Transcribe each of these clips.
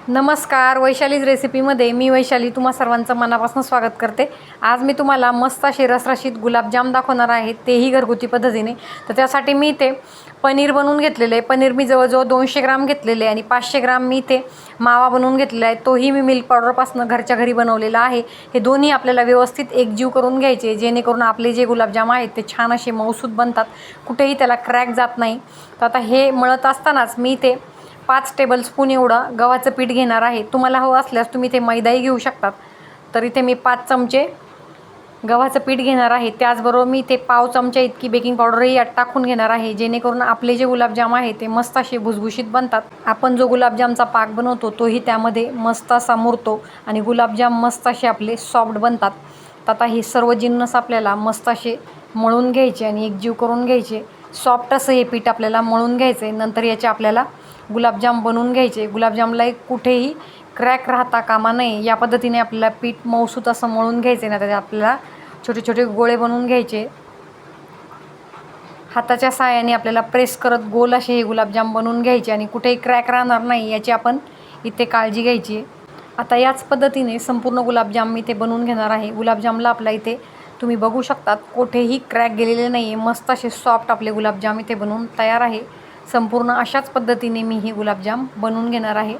नमस्कार, वैशालीज रेसिपीमध्ये मी वैशाली तुम्हा सर्वांचं मनापासून स्वागत करते। आज मी तुम्हाला मस्त असे रसरशीत गुलाबजाम दाखवणार आहे, तेही घरगुती पद्धतीने। तर त्यासाठी मी इथे पनीर बनवून घेतलेले आहे। पनीर मी जवळजवळ 200 ग्राम घेतलेले आणि 500 ग्राम मी इथे मावा बनवून घेतलेला आहे, तोही मी मिल्क पावडरपासून घरच्या घरी बनवलेला आहे। हे दोन्ही आपल्याला व्यवस्थित एकजीव करून घ्यायचे, जेणेकरून आपले जे गुलाबजाम आहेत ते छान असे मऊसूत बनतात, कुठेही त्याला क्रॅक जात नाही। तर आता हे मळत असतानाच मी इथे 5 टेबलस्पून एवढं गव्हाचं पीठ घेणार आहे। तुम्हाला हवं असल्यास तुम्ही ते मैदाही घेऊ शकतात। तर इथे मी 5 चमचे गव्हाचं पीठ घेणार आहे। त्याचबरोबर मी इथे पाव चमचा इतकी बेकिंग पावडरही यात टाकून घेणार आहे, जेणेकरून आपले जे गुलाबजाम आहे ते मस्त असे भुसभुशीत बनतात। आपण जो गुलाबजामचा पाक बनवतो तोही त्यामध्ये मस्त असा मुरतो आणि गुलाबजाम मस्त असे आपले सॉफ्ट बनतात। तर आता हे सर्व जिन्नस आपल्याला मस्त असे मळून घ्यायचे आणि एकजीव करून घ्यायचे। सॉफ्ट असं हे पीठ आपल्याला मळून घ्यायचे। नंतर याचे आपल्याला गुलाबजाम बनवून घ्यायचे। गुलाबजामला एक कुठेही क्रॅक राहता कामा नये, या पद्धतीने आपल्याला पीठ मऊसूत असं मळून घ्यायचे ना। त्याचे आपल्याला छोटे छोटे गोळे बनवून घ्यायचे। हाताच्या साहाय्याने आपल्याला प्रेस करत गोल असे हे गुलाबजाम बनवून घ्यायचे आणि कुठेही क्रॅक राहणार नाही याची आपण इथे काळजी घ्यायची। आता याच पद्धतीने संपूर्ण गुलाबजाम मी ते बनवून घेणार आहे। गुलाबजामला आपला इथे तुम्ही बघू शकतात कुठेही क्रॅक गेलेले नाही आहे, मस्त असे सॉफ्ट आपले गुलाबजाम इथे बनवून तयार आहे। संपूर्ण अशाच पद्धतीने मी हे गुलाबजाम बनवून घेणार आहे।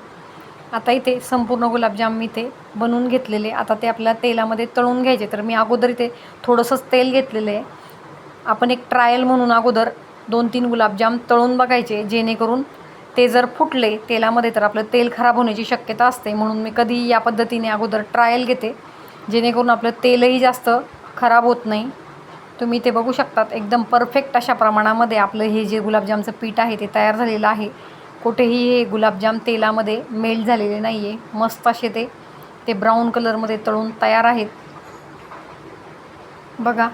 आता इथे संपूर्ण गुलाबजाम मी ते बनवून घेतलेले। आता ते आपल्याला तेलामध्ये तळून घ्यायचे। तर मी अगोदर इथे थोडंसंच तेल घेतलेलं आहे। आपण एक ट्रायल म्हणून अगोदर 2-3 गुलाबजाम तळून बघायचे, जेणेकरून ते जर फुटले तेलामध्ये तर आपलं तेल खराब होण्याची शक्यता असते। म्हणून मी कधी या पद्धतीने अगोदर ट्रायल घेते, जेणेकरून आपलं तेलही जास्त खराब होत नाही। तुम्ही ते बघू शकतात एकदम परफेक्ट अशा प्रमाणामध्ये आपलं हे जे गुलाबजामचं पीठ आहे ते तयार झालेलं आहे। कुठेही हे गुलाबजाम तेलामध्ये मेल्ट झालेले नाही आहे, मस्त असे ते ब्राऊन कलरमध्ये तळून तयार आहेत। बघा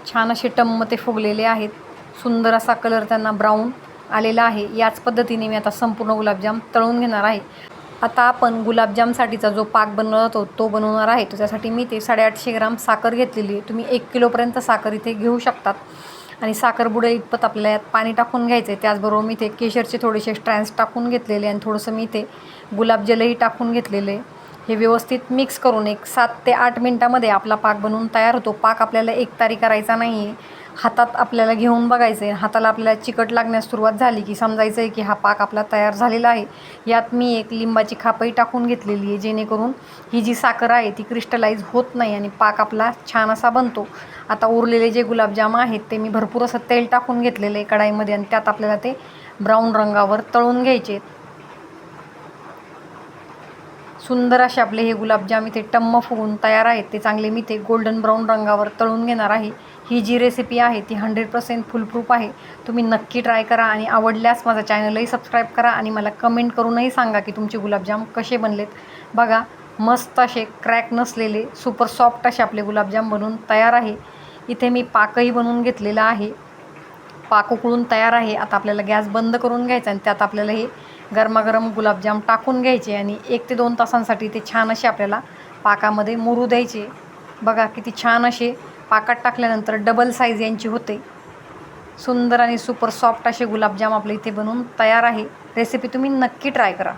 छान असे टम्म ते फुगलेले आहेत, सुंदर असा कलर त्यांना ब्राऊन आलेला आहे। याच पद्धतीने मी आता संपूर्ण गुलाबजाम तळून घेणार आहे। आता आपण गुलाबजामसाठीचा जो पाक बनवला जातो तो बनवणार आहे। तर त्यासाठी मी ते 850 ग्राम साखर घेतलेली आहे। तुम्ही 1 किलोपर्यंत साखर इथे घेऊ शकतात आणि साखर बुडेल इतपत आपल्याला यात पाणी टाकून घ्यायचं आहे। त्याचबरोबर मी ते केशरचे थोडेसे स्ट्रँड्स टाकून घेतलेले आणि थोडंसं मी ते गुलाबजलही टाकून घेतलेलं आहे। हे व्यवस्थित मिक्स करून एक 7 ते 8 मिनटामध्ये आपला पाक बनवून तयार होतो। पाक आपल्याला एकतारी करायचा नाही आहे, हातात आपल्याला घेऊन बघायचं आहे। हाताला आपल्याला चिकट लागण्यास सुरुवात झाली की समजायचं आहे की हा पाक आपला तयार झालेला आहे। यात मी एक लिंबाची खापही टाकून घेतलेली आहे, जेणेकरून ही जी साखर आहे ती क्रिस्टलाइज होत नाही आणि पाक आपला छान असा बनतो। आता उरलेले जे गुलाबजाम आहेत ते मी भरपूर असं तेल टाकून घेतलेलं आहे कढाईमध्ये आणि त्यात आपल्याला ते ब्राऊन रंगावर तळून घ्यायचे। सुंदर असे आपले हे गुलाबजाम इथे टम्म फुगून तयार आहेत। ते चांगले मी ते गोल्डन ब्राऊन रंगावर तळून घेणार आहे। ही जी रेसिपी आहे ती 100% फुलप्रूफ आहे। तुम्ही नक्की ट्राय करा आणि आवडल्यास माझा चॅनलही सबस्क्राईब करा आणि मला कमेंट करूनही सांगा की तुमचे गुलाबजाम कसे बनलेत। बघा मस्त असे क्रॅक नसलेले सुपर सॉफ्ट असे आपले गुलाबजाम बनवून तयार आहे। इथे मी पाकही बनवून घेतलेला आहे, पाक उकळून तयार आहे। आता आपल्याला गॅस बंद करून घ्यायचा आणि त्यात आपल्याला हे गरमागरम गुलाबजाम टाकून घ्यायचे आणि 1 ते 2 तासांसाठी ते छान असे आपल्याला पाकामध्ये मुरू द्यायचे। बघा किती छान असे पाकात टाकल्यानंतर डबल साईज यांची होते। सुंदर आणि सुपर सॉफ्ट असे गुलाबजाम आपले इथे बनवून तयार आहे। रेसिपी तुम्ही नक्की ट्राय करा।